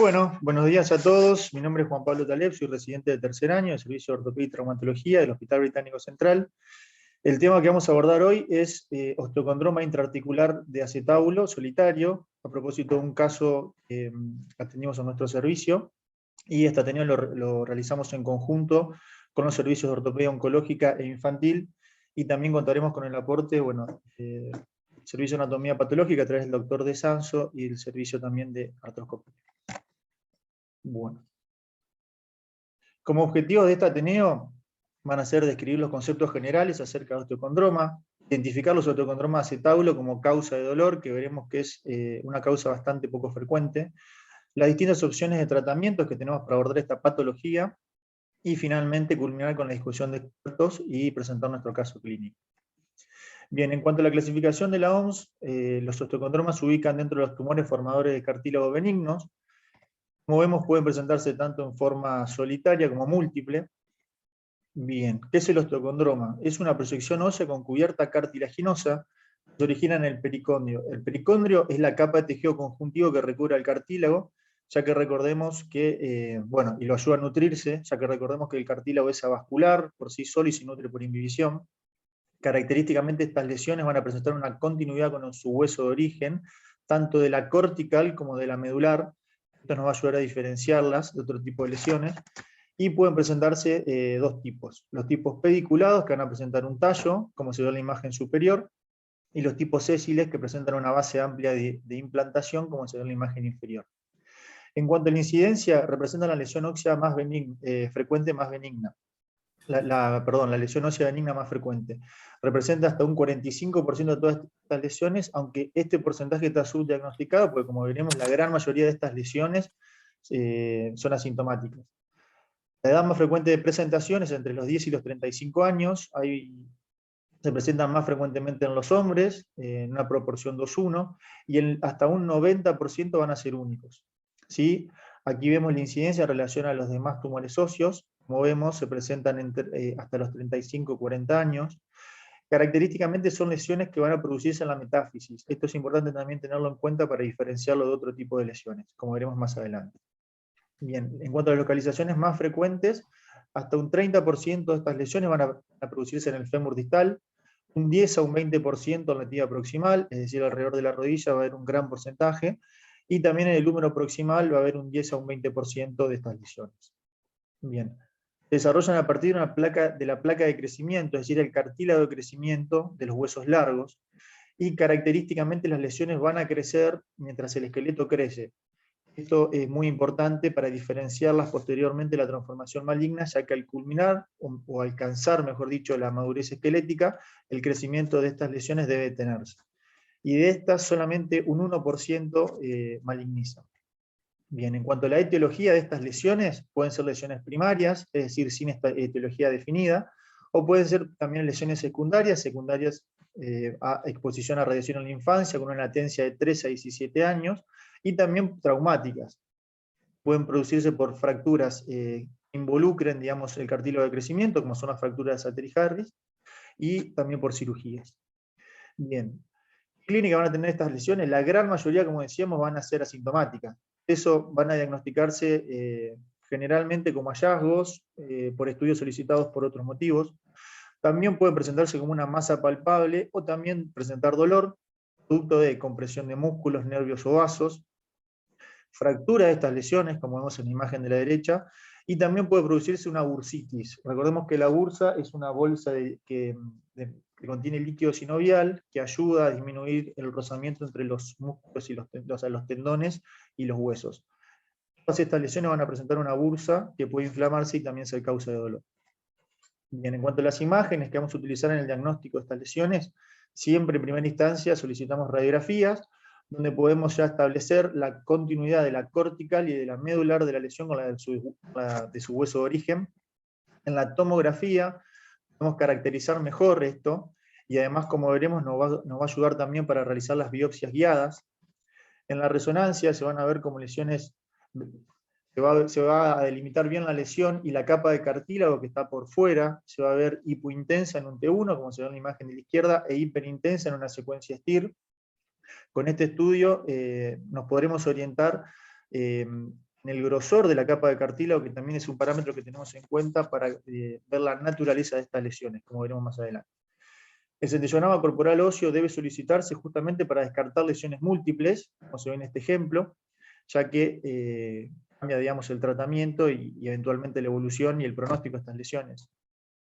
Bueno, buenos días a todos. Mi nombre es Juan Pablo Taleb, soy residente de tercer año del Servicio de Ortopedia y Traumatología del Hospital Británico Central. El tema que vamos a abordar hoy es osteocondroma intraarticular de acetábulo solitario, a propósito de un caso que atendimos en nuestro servicio, y esta atención lo realizamos en conjunto con los servicios de ortopedia oncológica e infantil, y también contaremos con el aporte, Servicio de Anatomía Patológica a través del doctor De Sanso y el servicio también de artroscopía. Bueno. Como objetivos de este Ateneo van a ser describir los conceptos generales acerca de osteocondroma, identificar los osteocondromas de acetábulo como causa de dolor, que veremos que es una causa bastante poco frecuente, las distintas opciones de tratamientos que tenemos para abordar esta patología, y finalmente culminar con la discusión de expertos y presentar nuestro caso clínico. Bien, en cuanto a la clasificación de la OMS, los osteocondromas se ubican dentro de los tumores formadores de cartílago benignos. Como vemos, pueden presentarse tanto en forma solitaria como múltiple. Bien, ¿qué es el osteocondroma? Es una proyección ósea con cubierta cartilaginosa que se origina en el pericondrio. El pericondrio es la capa de tejido conjuntivo que recubre al cartílago, ya que recordemos que, y lo ayuda a nutrirse, ya que recordemos que el cartílago es avascular por sí solo y se nutre por inhibición. Característicamente estas lesiones van a presentar una continuidad con su hueso de origen, tanto de la cortical como de la medular. Esto nos va a ayudar a diferenciarlas de otro tipo de lesiones. Y pueden presentarse dos tipos. Los tipos pediculados, que van a presentar un tallo, como se ve en la imagen superior, y los tipos sésiles, que presentan una base amplia de implantación, como se ve en la imagen inferior. En cuanto a la incidencia, representan la lesión ósea más frecuente más benigna. La lesión ósea benigna más frecuente. Representa hasta un 45% de todas estas lesiones, aunque este porcentaje está subdiagnosticado, porque como veremos, la gran mayoría de estas lesiones son asintomáticas. La edad más frecuente de presentación es entre los 10 y los 35 años. Se presentan más frecuentemente en los hombres, en una proporción 2:1, y hasta un 90% van a ser únicos. ¿Sí? Aquí vemos la incidencia en relación a los demás tumores óseos. Como vemos, se presentan hasta los 35 o 40 años. Característicamente son lesiones que van a producirse en la metáfisis. Esto es importante también tenerlo en cuenta para diferenciarlo de otro tipo de lesiones, como veremos más adelante. Bien, en cuanto a las localizaciones más frecuentes, hasta un 30% de estas lesiones van a producirse en el fémur distal, un 10 a un 20% en la tibia proximal, es decir, alrededor de la rodilla va a haber un gran porcentaje, y también en el húmero proximal va a haber un 10 a un 20% de estas lesiones. Bien, se desarrollan a partir de la placa de crecimiento, es decir, el cartílago de crecimiento de los huesos largos, y característicamente las lesiones van a crecer mientras el esqueleto crece. Esto es muy importante para diferenciarlas posteriormente de la transformación maligna, ya que al culminar, o alcanzar, mejor dicho, la madurez esquelética, el crecimiento de estas lesiones debe detenerse. Y de estas, solamente un 1% maligniza. Bien, en cuanto a la etiología de estas lesiones, pueden ser lesiones primarias, es decir, sin esta etiología definida, o pueden ser también lesiones secundarias a exposición a radiación en la infancia, con una latencia de 3 a 17 años, y también traumáticas. Pueden producirse por fracturas que involucren, digamos, el cartílago de crecimiento, como son las fracturas de Sattery-Harris, y también por cirugías. Bien, clínica van a tener estas lesiones, la gran mayoría, como decíamos, van a ser asintomáticas. Eso van a diagnosticarse generalmente como hallazgos, por estudios solicitados por otros motivos. También pueden presentarse como una masa palpable, o también presentar dolor, producto de compresión de músculos, nervios o vasos, fractura de estas lesiones, como vemos en la imagen de la derecha, y también puede producirse una bursitis. Recordemos que la bursa es una bolsa que contiene líquido sinovial que ayuda a disminuir el rozamiento entre los músculos y los tendones y los huesos. Todas estas lesiones van a presentar una bursa que puede inflamarse y también ser causa de dolor. Bien, en cuanto a las imágenes que vamos a utilizar en el diagnóstico de estas lesiones, siempre en primera instancia solicitamos radiografías, donde podemos ya establecer la continuidad de la cortical y de la medular de la lesión con la de su hueso de origen. En la tomografía podemos caracterizar mejor esto, y además, como veremos, nos va a ayudar también para realizar las biopsias guiadas. En la resonancia se van a ver como lesiones, se va a delimitar bien la lesión, y la capa de cartílago que está por fuera se va a ver hipointensa en un T1, como se ve en la imagen de la izquierda, e hiperintensa en una secuencia STIR. Con este estudio nos podremos orientar en el grosor de la capa de cartílago, que también es un parámetro que tenemos en cuenta para ver la naturaleza de estas lesiones, como veremos más adelante. El centellograma corporal óseo debe solicitarse justamente para descartar lesiones múltiples, como se ve en este ejemplo, ya que cambia, digamos, el tratamiento y eventualmente la evolución y el pronóstico de estas lesiones.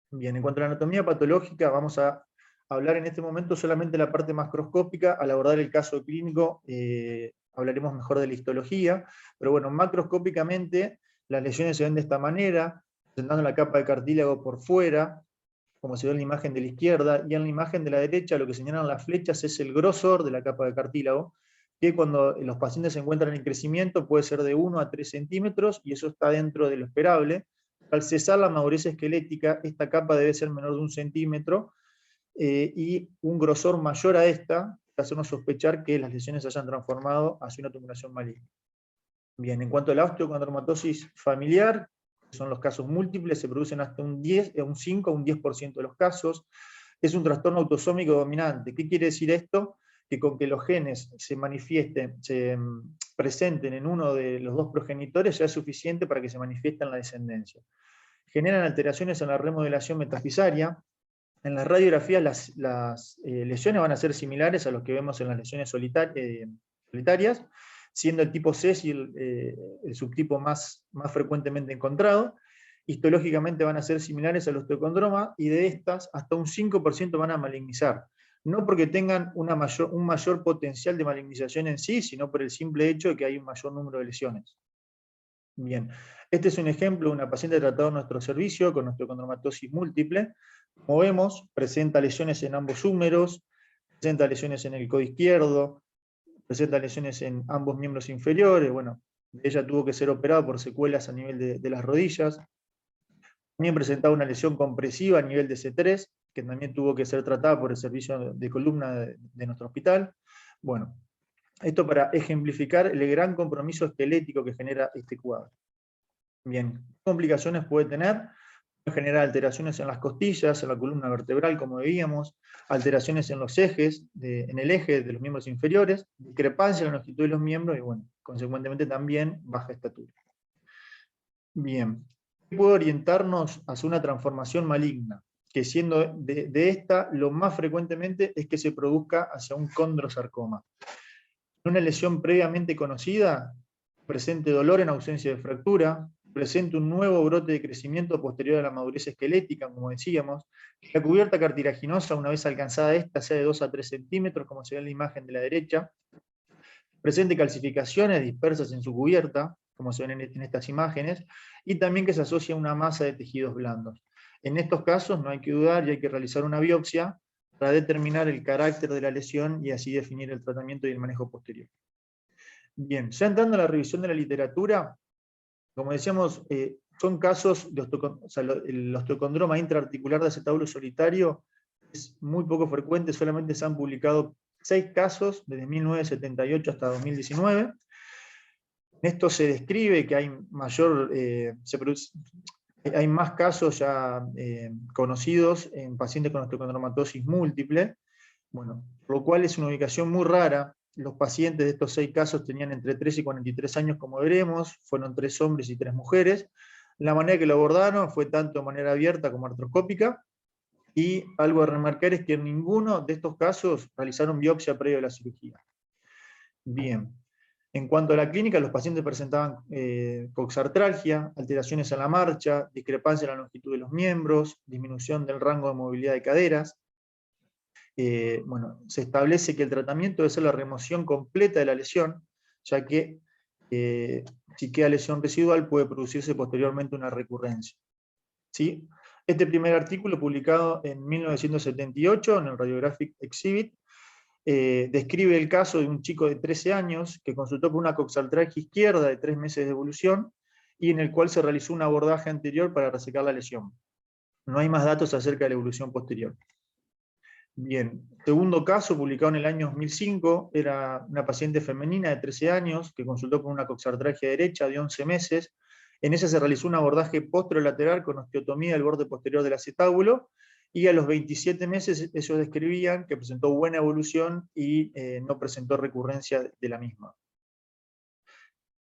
Bien, en cuanto a la anatomía patológica, vamos a hablar en este momento solamente de la parte macroscópica. Al abordar el caso clínico, hablaremos mejor de la histología, pero bueno, macroscópicamente las lesiones se ven de esta manera, presentando la capa de cartílago por fuera, como se ve en la imagen de la izquierda, y en la imagen de la derecha lo que señalan las flechas es el grosor de la capa de cartílago, que cuando los pacientes se encuentran en crecimiento puede ser de 1 a 3 centímetros, y eso está dentro de lo esperable. Al cesar la madurez esquelética, esta capa debe ser menor de 1 centímetro, y un grosor mayor a esta, para hacernos sospechar que las lesiones se hayan transformado hacia una tumoración maligna. Bien, en cuanto a la osteocondromatosis familiar, son los casos múltiples, se producen hasta un 5 o un 10% de los casos. Es un trastorno autosómico dominante. ¿Qué quiere decir esto? Que con que los genes se manifiesten, se presenten en uno de los dos progenitores, ya es suficiente para que se manifieste en la descendencia. Generan alteraciones en la remodelación metafisaria. En las radiografías las lesiones van a ser similares a los que vemos en las lesiones solitarias, siendo el tipo C el subtipo más frecuentemente encontrado. Histológicamente van a ser similares al osteocondroma, y de estas hasta un 5% van a malignizar. No porque tengan un mayor potencial de malignización en sí, sino por el simple hecho de que hay un mayor número de lesiones. Bien, este es un ejemplo de una paciente tratada en nuestro servicio con osteocondromatosis múltiple. Como vemos, presenta lesiones en ambos húmeros, presenta lesiones en el codo izquierdo, presenta lesiones en ambos miembros inferiores. Bueno, ella tuvo que ser operada por secuelas a nivel de las rodillas. También presentaba una lesión compresiva a nivel de C3, que también tuvo que ser tratada por el servicio de columna de nuestro hospital. Bueno, esto para ejemplificar el gran compromiso esquelético que genera este cuadro. Bien, ¿qué complicaciones puede tener? Puede generar alteraciones en las costillas, en la columna vertebral, como veíamos, alteraciones en los ejes, en el eje de los miembros inferiores, discrepancia en la longitud de los miembros y, bueno, consecuentemente también baja estatura. Bien, ¿qué puede orientarnos hacia una transformación maligna? Que siendo de esta, lo más frecuentemente es que se produzca hacia un condrosarcoma. Una lesión previamente conocida, presente dolor en ausencia de fractura, presente un nuevo brote de crecimiento posterior a la madurez esquelética, como decíamos, la cubierta cartilaginosa, una vez alcanzada esta, sea de 2 a 3 centímetros, como se ve en la imagen de la derecha, presente calcificaciones dispersas en su cubierta, como se ven en estas imágenes, y también que se asocia a una masa de tejidos blandos. En estos casos no hay que dudar y hay que realizar una biopsia para determinar el carácter de la lesión y así definir el tratamiento y el manejo posterior. Bien, ya entrando a la revisión de la literatura, como decíamos, son casos de el osteocondroma intraarticular de acetábulo solitario es muy poco frecuente, solamente se han publicado 6 casos desde 1978 hasta 2019. En esto se describe que hay hay más casos ya conocidos en pacientes con osteocondromatosis múltiple, bueno, por lo cual es una ubicación muy rara. Los pacientes de estos 6 casos tenían entre 3 y 43 años, como veremos, fueron 3 hombres y 3 mujeres. La manera que lo abordaron fue tanto de manera abierta como artroscópica, y algo a remarcar es que en ninguno de estos casos realizaron biopsia previa a la cirugía. Bien. En cuanto a la clínica, los pacientes presentaban coxartralgia, alteraciones en la marcha, discrepancia en la longitud de los miembros, disminución del rango de movilidad de caderas. Bueno, se establece que el tratamiento debe ser la remoción completa de la lesión, ya que si queda lesión residual puede producirse posteriormente una recurrencia. ¿Sí? Este primer artículo, publicado en 1978 en el Radiographic Exhibit, describe el caso de un chico de 13 años que consultó por una coxartralgia izquierda de 3 meses de evolución y en el cual se realizó un abordaje anterior para resecar la lesión. No hay más datos acerca de la evolución posterior. Bien, segundo caso, publicado en el año 2005, era una paciente femenina de 13 años que consultó por una coxartralgia derecha de 11 meses. En esa se realizó un abordaje posterolateral con osteotomía del borde posterior del acetábulo, y a los 27 meses ellos describían que presentó buena evolución y no presentó recurrencia de la misma.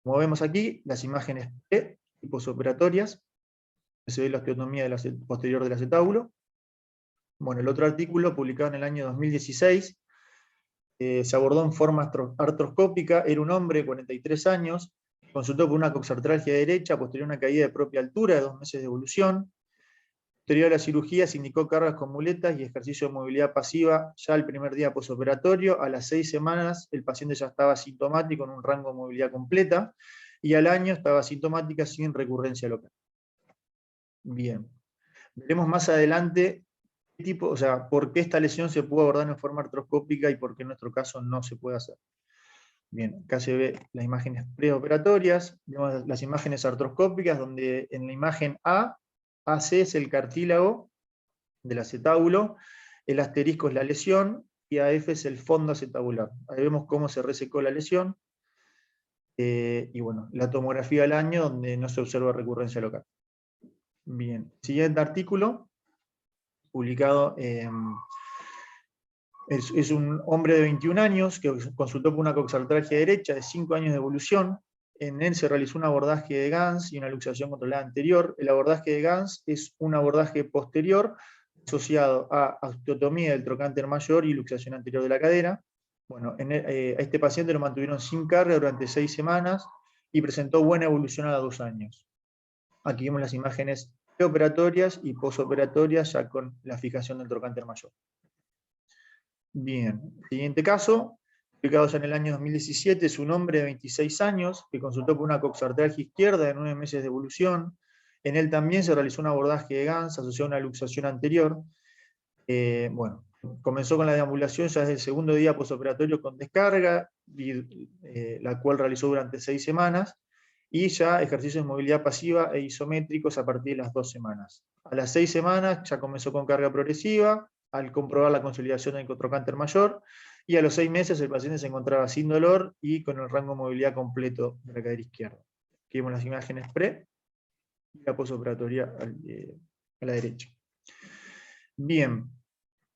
Como vemos aquí, las imágenes pre y posoperatorias, se ve la osteotomía posterior del acetábulo. Bueno, el otro artículo, publicado en el año 2016, se abordó en forma artroscópica. Era un hombre de 43 años, consultó por una coxartralgia derecha, posterior a una caída de propia altura de 2 meses de evolución. Posterior a la cirugía se indicó cargas con muletas y ejercicio de movilidad pasiva ya el primer día posoperatorio. A las 6 semanas el paciente ya estaba asintomático en un rango de movilidad completa, y al año estaba asintomática sin recurrencia local. Bien. Veremos más adelante por qué esta lesión se pudo abordar en forma artroscópica y por qué en nuestro caso no se puede hacer. Bien, acá se ve las imágenes preoperatorias, vemos las imágenes artroscópicas, donde en la imagen AC es el cartílago del acetábulo, el asterisco es la lesión, y AF es el fondo acetabular. Ahí vemos cómo se resecó la lesión, y bueno, la tomografía al año, donde no se observa recurrencia local. Bien, siguiente artículo, publicado es un hombre de 21 años que consultó por una coxartralgia derecha de 5 años de evolución. En él se realizó un abordaje de Gans y una luxación controlada anterior. El abordaje de Gans es un abordaje posterior asociado a osteotomía del trocánter mayor y luxación anterior de la cadera. Bueno, a este paciente lo mantuvieron sin carga durante 6 semanas y presentó buena evolución a los 2 años. Aquí vemos las imágenes preoperatorias y posoperatorias ya con la fijación del trocánter mayor. Bien, siguiente caso, publicado ya en el año 2017, es un hombre de 26 años que consultó por una coxartralgia izquierda de 9 meses de evolución. En él también se realizó un abordaje de Gans asociado a una luxación anterior. Bueno, comenzó con la deambulación ya desde el segundo día posoperatorio con descarga, la cual realizó durante 6 semanas, y ya ejercicios de movilidad pasiva e isométricos a partir de las 2 semanas. A las 6 semanas ya comenzó con carga progresiva, al comprobar la consolidación del trocánter mayor, y a los 6 meses el paciente se encontraba sin dolor y con el rango de movilidad completo de la cadera izquierda. Aquí vemos las imágenes pre y la posoperatoria a la derecha. Bien,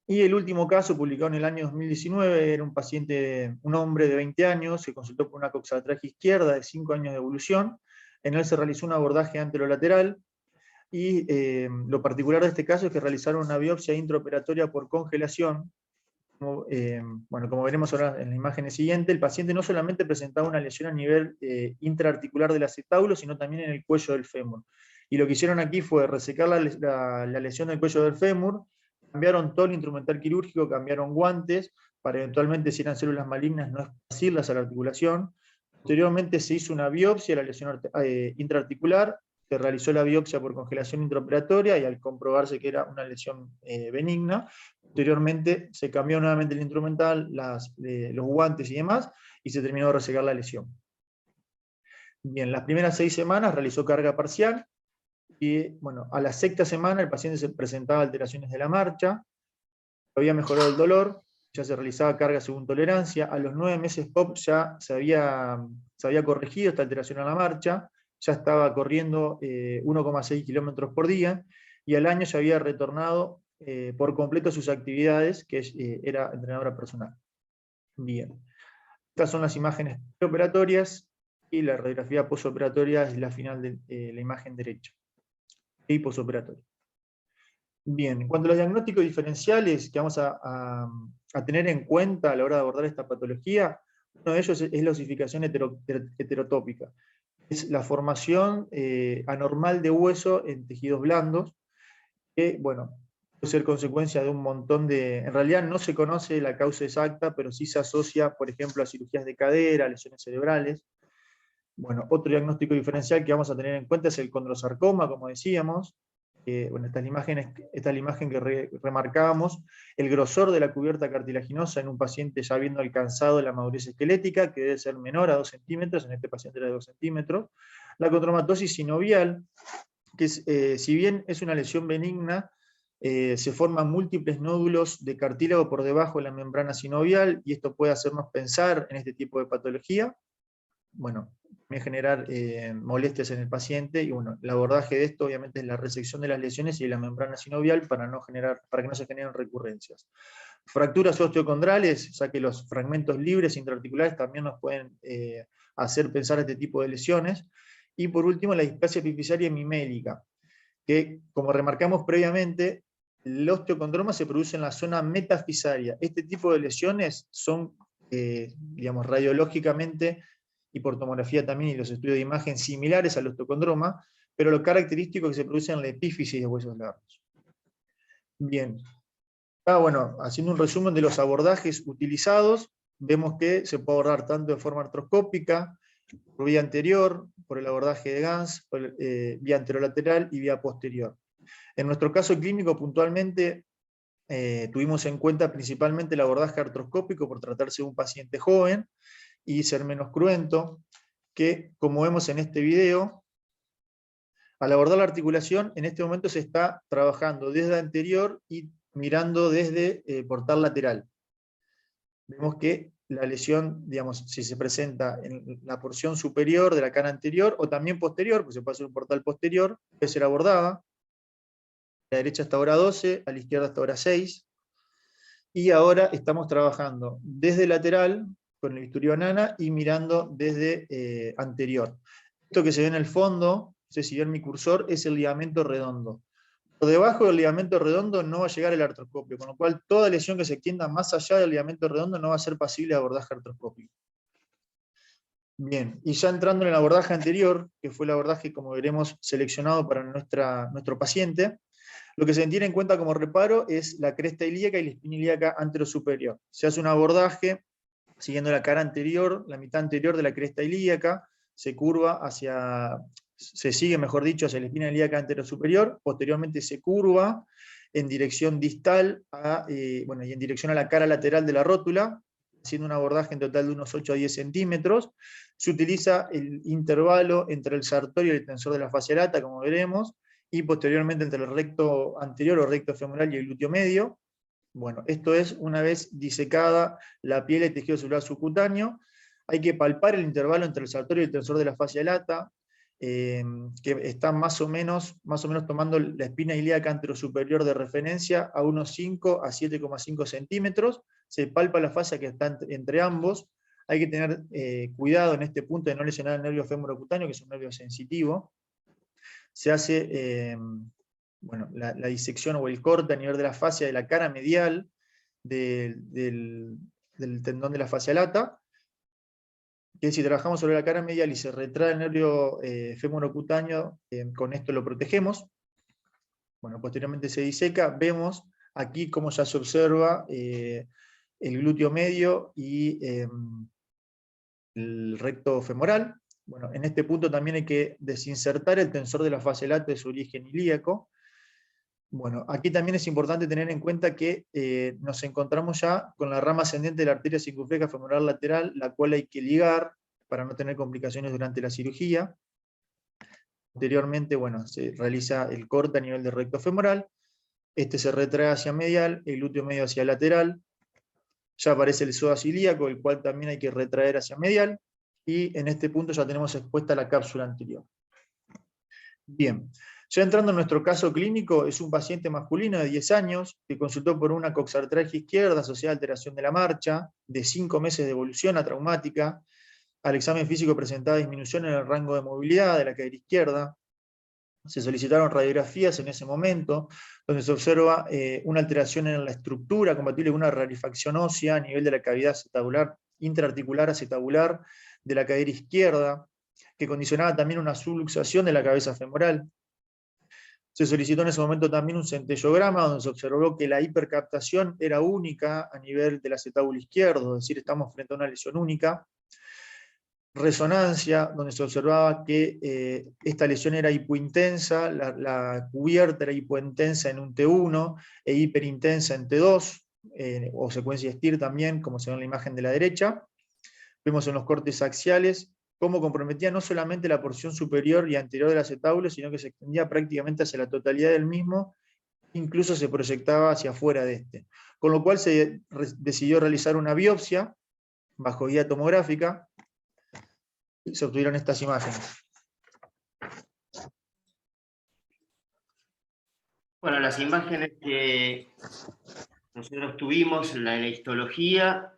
y el último caso, publicado en el año 2019, era un paciente, un hombre de 20 años, que consultó por una coxartralgia izquierda de 5 años de evolución. En él se realizó un abordaje anterolateral, y lo particular de este caso es que realizaron una biopsia intraoperatoria por congelación. Como veremos ahora en la imagen siguiente, el paciente no solamente presentaba una lesión a nivel intraarticular del acetábulo, sino también en el cuello del fémur. Y lo que hicieron aquí fue resecar la lesión del cuello del fémur, cambiaron todo el instrumental quirúrgico, cambiaron guantes, para eventualmente, si eran células malignas, no esparcirlas a la articulación. Posteriormente se hizo una biopsia de la lesión intraarticular, se realizó la biopsia por congelación intraoperatoria, y al comprobarse que era una lesión benigna, posteriormente se cambió nuevamente el instrumental, los guantes y demás, y se terminó de resecar la lesión. Bien, las primeras 6 semanas realizó carga parcial, y bueno, a la 6ª semana el paciente se presentaba alteraciones de la marcha, había mejorado el dolor, ya se realizaba carga según tolerancia. A los 9 meses POP ya se había corregido esta alteración a la marcha, ya estaba corriendo 1,6 kilómetros por día, y al año ya había retornado por completo a sus actividades, que era entrenadora personal. Bien, estas son las imágenes preoperatorias, y la radiografía posoperatoria es la final de la imagen derecha, y posoperatoria. Bien, en cuanto a los diagnósticos diferenciales que vamos a tener en cuenta a la hora de abordar esta patología, uno de ellos es la osificación heterotópica. Es la formación anormal de hueso en tejidos blandos, que, bueno, puede ser consecuencia de un montón de... En realidad no se conoce la causa exacta, pero sí se asocia, por ejemplo, a cirugías de cadera, a lesiones cerebrales. Bueno, otro diagnóstico diferencial que vamos a tener en cuenta es el condrosarcoma, como decíamos. Bueno, esta es la imagen que remarcábamos, el grosor de la cubierta cartilaginosa en un paciente ya habiendo alcanzado la madurez esquelética, que debe ser menor a 2 centímetros, en este paciente era de 2 centímetros. La condromatosis sinovial, que si bien es una lesión benigna, se forman múltiples nódulos de cartílago por debajo de la membrana sinovial, y esto puede hacernos pensar en este tipo de patología. Bueno, también generar molestias en el paciente, y bueno, el abordaje de esto obviamente es la resección de las lesiones y de la membrana sinovial para que no se generen recurrencias. fracturas osteocondrales, ya que los fragmentos libres intraarticulares también nos pueden hacer pensar este tipo de lesiones. Y por último, la displasia epifisiaria hemimélica, que, como remarcamos previamente, el osteocondroma se produce en la zona metafisaria. Este tipo de lesiones son, digamos, radiológicamente y por tomografía también y los estudios de imagen similares al osteocondroma, pero lo característico es que se produce en la epífisis de huesos largos. Bien. Bueno, haciendo un resumen de los abordajes utilizados, vemos que se puede abordar tanto de forma artroscópica, por vía anterior, por el abordaje de Gans, vía anterolateral y vía posterior. En nuestro caso clínico, puntualmente, tuvimos en cuenta principalmente el abordaje artroscópico por tratarse de un paciente joven y ser menos cruento, que, como vemos en este video, al abordar la articulación, en este momento se está trabajando desde anterior y mirando desde portal lateral. Vemos que la lesión, digamos, si se presenta en la porción superior de la cara anterior o también posterior, pues se puede hacer un portal posterior, puede ser abordada. A la derecha hasta hora 12, a la izquierda hasta hora 6. Y ahora estamos trabajando desde lateral, con el bisturí banana, y mirando desde anterior. Esto que se ve en el fondo, no sé si ven mi cursor, es el ligamento redondo. Por debajo del ligamento redondo no va a llegar el artroscopio, con lo cual toda lesión que se extienda más allá del ligamento redondo no va a ser pasible de abordaje artroscópico. Bien, y ya entrando en el abordaje anterior, que fue el abordaje, como veremos, seleccionado para nuestro paciente, lo que se tiene en cuenta como reparo es la cresta ilíaca y la espina ilíaca anterosuperior. Se hace un abordaje siguiendo la cara anterior, la mitad anterior de la cresta ilíaca, se sigue, mejor dicho, hacia la espina ilíaca anterosuperior, posteriormente se curva en dirección distal y en dirección a la cara lateral de la rótula, haciendo un abordaje en total de unos 8 a 10 centímetros. Se utiliza el intervalo entre el sartorio y el tensor de la fascia lata, como veremos, y posteriormente entre el recto anterior o recto femoral y el glúteo medio. Bueno, esto es una vez disecada la piel y tejido celular subcutáneo. Hay que palpar el intervalo entre el sartorio y el tensor de la fascia lata, que está más o menos tomando la espina ilíaca anterosuperior de referencia a unos 5 a 7,5 centímetros. Se palpa la fascia que está entre ambos. Hay que tener cuidado en este punto de no lesionar el nervio femorocutáneo, que es un nervio sensitivo. Se hace la disección o el corte a nivel de la fascia de la cara medial del tendón de la fascia lata, que si trabajamos sobre la cara medial y se retrae el nervio femorocutáneo, con esto lo protegemos. Bueno, posteriormente se diseca, vemos aquí cómo ya se observa el glúteo medio y el recto femoral. Bueno, en este punto también hay que desinsertar el tensor de la fascia lata de su origen ilíaco. Bueno, aquí también es importante tener en cuenta que nos encontramos ya con la rama ascendente de la arteria circunfleja femoral lateral, la cual hay que ligar para no tener complicaciones durante la cirugía. Posteriormente, bueno, se realiza el corte a nivel del recto femoral, este se retrae hacia medial, el glúteo medio hacia lateral, ya aparece el psoas ilíaco, el cual también hay que retraer hacia medial, y en este punto ya tenemos expuesta la cápsula anterior. Bien, ya entrando en nuestro caso clínico, es un paciente masculino de 10 años que consultó por una coxartralgia izquierda asociada a alteración de la marcha, de 5 meses de evolución atraumática. Al examen físico presentaba disminución en el rango de movilidad de la cadera izquierda. Se solicitaron radiografías en ese momento, donde se observa una alteración en la estructura compatible con una rarefacción ósea a nivel de la cavidad acetabular, intraarticular acetabular de la cadera izquierda, que condicionaba también una subluxación de la cabeza femoral. Se solicitó en ese momento también un centellograma, donde se observó que la hipercaptación era única a nivel del acetábulo izquierdo, es decir, estamos frente a una lesión única. Resonancia, donde se observaba que esta lesión era hipointensa, la cubierta era hipointensa en un T1 e hiperintensa en T2, o secuencia STIR también, como se ve en la imagen de la derecha. Vemos en los cortes axiales cómo comprometía no solamente la porción superior y anterior del acetábulo, sino que se extendía prácticamente hacia la totalidad del mismo, incluso se proyectaba hacia afuera de este. Con lo cual se decidió realizar una biopsia bajo guía tomográfica, y se obtuvieron estas imágenes. Bueno, las imágenes que Nosotros tuvimos la histología,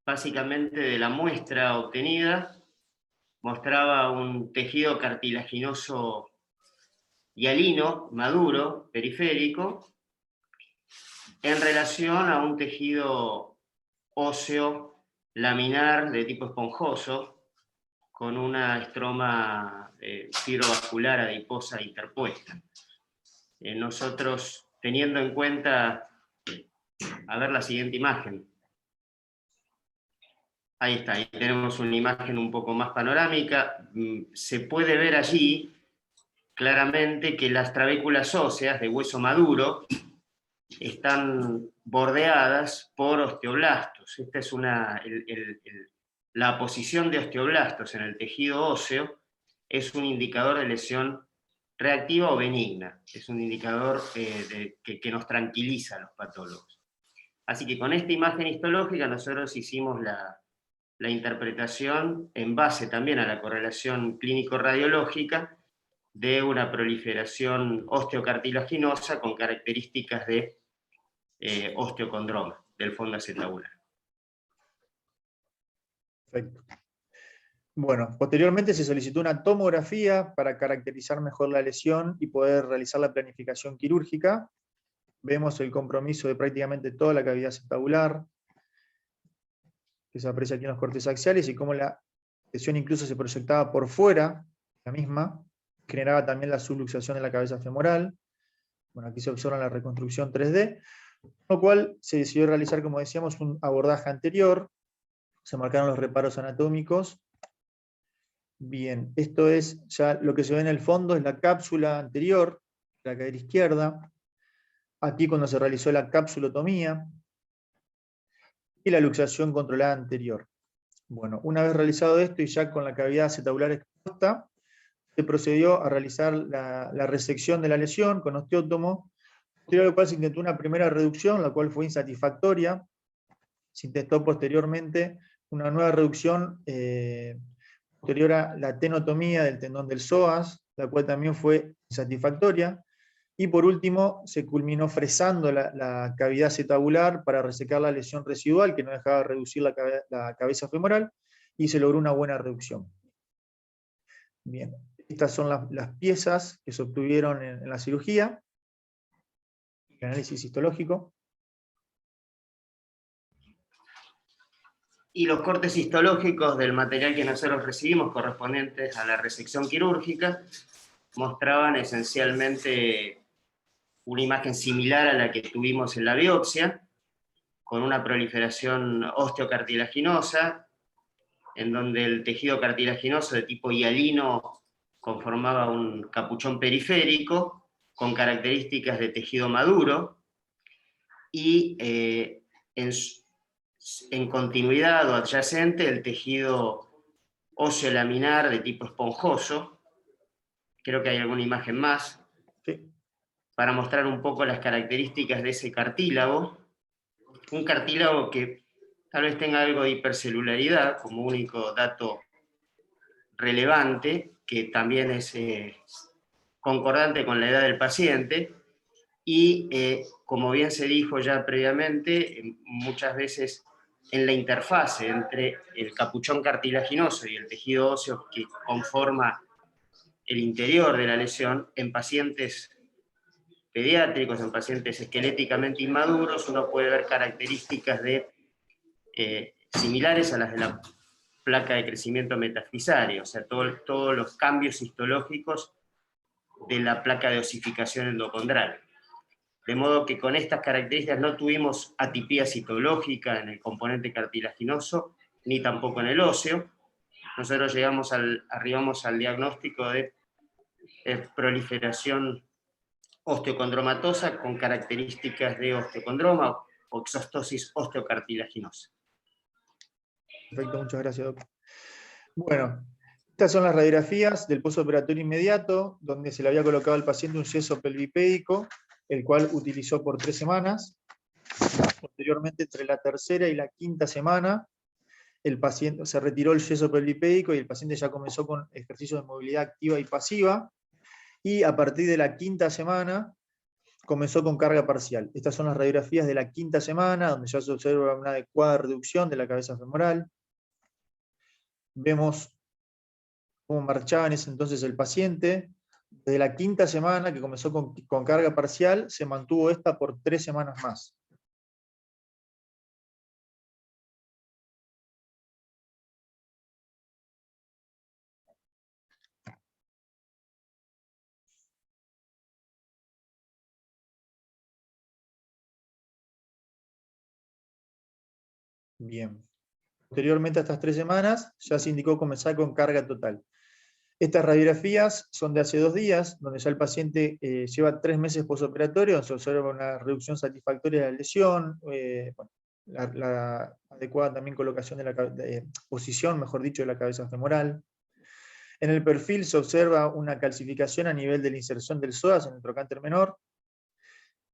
básicamente de la muestra obtenida, mostraba un tejido cartilaginoso hialino, maduro, periférico, en relación a un tejido óseo laminar de tipo esponjoso, con una estroma fibrovascular adiposa interpuesta. Nosotros, teniendo en cuenta, a ver la siguiente imagen. Ahí está, ahí tenemos una imagen un poco más panorámica. Se puede ver allí claramente que las trabéculas óseas de hueso maduro están bordeadas por osteoblastos. Esta es la posición de osteoblastos en el tejido óseo es un indicador de lesión reactiva o benigna. Es un indicador que nos tranquiliza a los patólogos. Así que con esta imagen histológica nosotros hicimos la interpretación en base también a la correlación clínico-radiológica de una proliferación osteocartilaginosa con características de osteocondroma del fondo acetabular. Perfecto. Bueno, posteriormente se solicitó una tomografía para caracterizar mejor la lesión y poder realizar la planificación quirúrgica. Vemos el compromiso de prácticamente toda la cavidad acetabular, que se aprecia aquí en los cortes axiales, y cómo la lesión incluso se proyectaba por fuera, la misma, generaba también la subluxación de la cabeza femoral. Bueno, aquí se observa la reconstrucción 3D, con lo cual se decidió realizar, como decíamos, un abordaje anterior, se marcaron los reparos anatómicos. Bien, esto es ya lo que se ve en el fondo, es la cápsula anterior, la cadera izquierda. Aquí cuando se realizó la capsulotomía y la luxación controlada anterior. Bueno, una vez realizado esto y ya con la cavidad acetabular expuesta, se procedió a realizar la resección de la lesión con osteótomo, posterior a lo cual se intentó una primera reducción, la cual fue insatisfactoria. Se intentó posteriormente una nueva reducción posterior a la tenotomía del tendón del psoas, la cual también fue insatisfactoria. Y por último, se culminó fresando la cavidad acetabular para resecar la lesión residual, que no dejaba de reducir la cabeza femoral, y se logró una buena reducción. Bien, estas son las piezas que se obtuvieron en la cirugía, el análisis histológico. Y los cortes histológicos del material que nosotros recibimos correspondientes a la resección quirúrgica mostraban esencialmente una imagen similar a la que tuvimos en la biopsia, con una proliferación osteocartilaginosa, en donde el tejido cartilaginoso de tipo hialino conformaba un capuchón periférico con características de tejido maduro, y en continuidad o adyacente el tejido óseo laminar de tipo esponjoso. Creo que hay alguna imagen más, Sí, para mostrar un poco las características de ese cartílago. Un cartílago que tal vez tenga algo de hipercelularidad como único dato relevante, que también es concordante con la edad del paciente, y como bien se dijo ya previamente, muchas veces en la interfase entre el capuchón cartilaginoso y el tejido óseo que conforma el interior de la lesión, en pacientes pediátricos, en pacientes esqueléticamente inmaduros, uno puede ver características similares a las de la placa de crecimiento metafisario, o sea, todos los cambios histológicos de la placa de osificación endocondral. De modo que con estas características no tuvimos atipía citológica en el componente cartilaginoso, ni tampoco en el óseo. Nosotros arribamos al diagnóstico de proliferación osteocondromatosa con características de osteocondroma o exostosis osteocartilaginosa. perfecto, muchas gracias, doctor. Bueno, estas son las radiografías del postoperatorio inmediato, donde se le había colocado al paciente un yeso pelvipédico, el cual utilizó por 3 semanas. Posteriormente, entre la tercera y la quinta semana, el paciente se retiró el yeso pelvipédico y el paciente ya comenzó con ejercicios de movilidad activa y pasiva. Y a partir de la quinta semana, comenzó con carga parcial. Estas son las radiografías de la quinta semana, donde ya se observa una adecuada reducción de la cabeza femoral. Vemos cómo marchaba en ese entonces el paciente. Desde la quinta semana, que comenzó con carga parcial, se mantuvo esta por 3 semanas más. Bien. Posteriormente a estas 3 semanas, ya se indicó comenzar con carga total. Estas radiografías son de hace 2 días, donde ya el paciente lleva 3 meses postoperatorio, donde se observa una reducción satisfactoria de la lesión, la adecuada también colocación de la posición, mejor dicho, de la cabeza femoral. En el perfil se observa una calcificación a nivel de la inserción del psoas en el trocánter menor.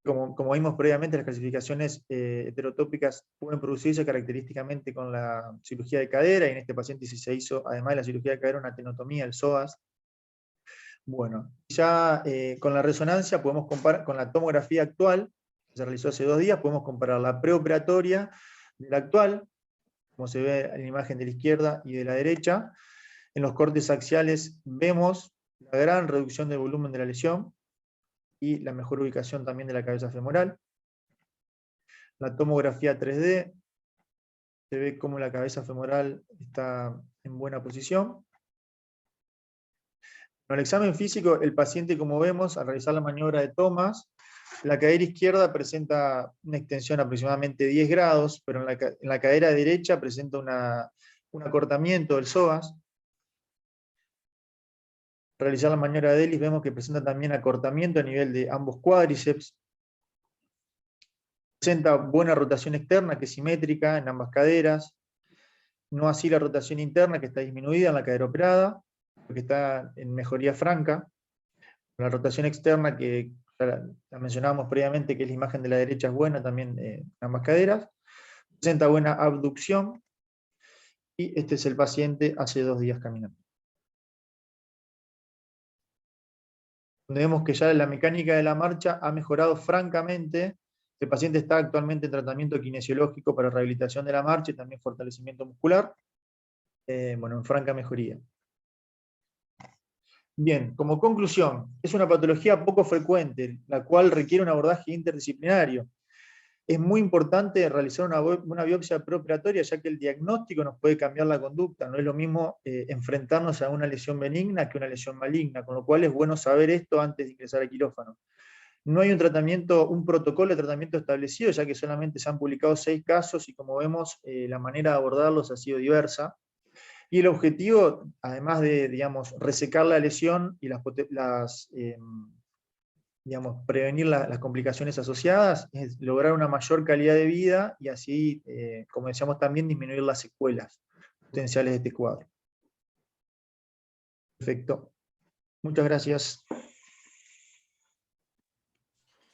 Como vimos previamente, las calcificaciones heterotópicas pueden producirse característicamente con la cirugía de cadera, y en este paciente se hizo, además de la cirugía de cadera, una tenotomía del psoas. Bueno, ya con la resonancia podemos comparar, con la tomografía actual, que se realizó hace 2 días, podemos comparar la preoperatoria de la actual, como se ve en la imagen de la izquierda y de la derecha. En los cortes axiales vemos la gran reducción del volumen de la lesión, y la mejor ubicación también de la cabeza femoral. La tomografía 3D, se ve cómo la cabeza femoral está en buena posición. En el examen físico, el paciente, como vemos, al realizar la maniobra de Thomas, la cadera izquierda presenta una extensión aproximadamente 10 grados, pero en la cadera derecha presenta un acortamiento del psoas. Al realizar la maniobra de Ellis, vemos que presenta también acortamiento a nivel de ambos cuádriceps. Presenta buena rotación externa, que es simétrica en ambas caderas. No así la rotación interna, que está disminuida en la cadera operada, que está en mejoría franca. La rotación externa, que ya la mencionábamos previamente, que es la imagen de la derecha, es buena también en ambas caderas. Presenta buena abducción. Y este es el paciente hace 2 días caminando. Donde vemos que ya la mecánica de la marcha ha mejorado francamente. El paciente está actualmente en tratamiento kinesiológico para rehabilitación de la marcha y también fortalecimiento muscular. En franca mejoría. Bien, como conclusión, es una patología poco frecuente, la cual requiere un abordaje interdisciplinario. Es muy importante realizar una biopsia preoperatoria, ya que el diagnóstico nos puede cambiar la conducta. No es lo mismo enfrentarnos a una lesión benigna que una lesión maligna, con lo cual es bueno saber esto antes de ingresar al quirófano. No hay un protocolo de tratamiento establecido, ya que solamente se han publicado 6 casos y, como vemos, la manera de abordarlos ha sido diversa. Y el objetivo, además de, resecar la lesión y prevenir las complicaciones asociadas, es lograr una mayor calidad de vida y así, como decíamos también, disminuir las secuelas potenciales de este cuadro. Perfecto. Muchas gracias.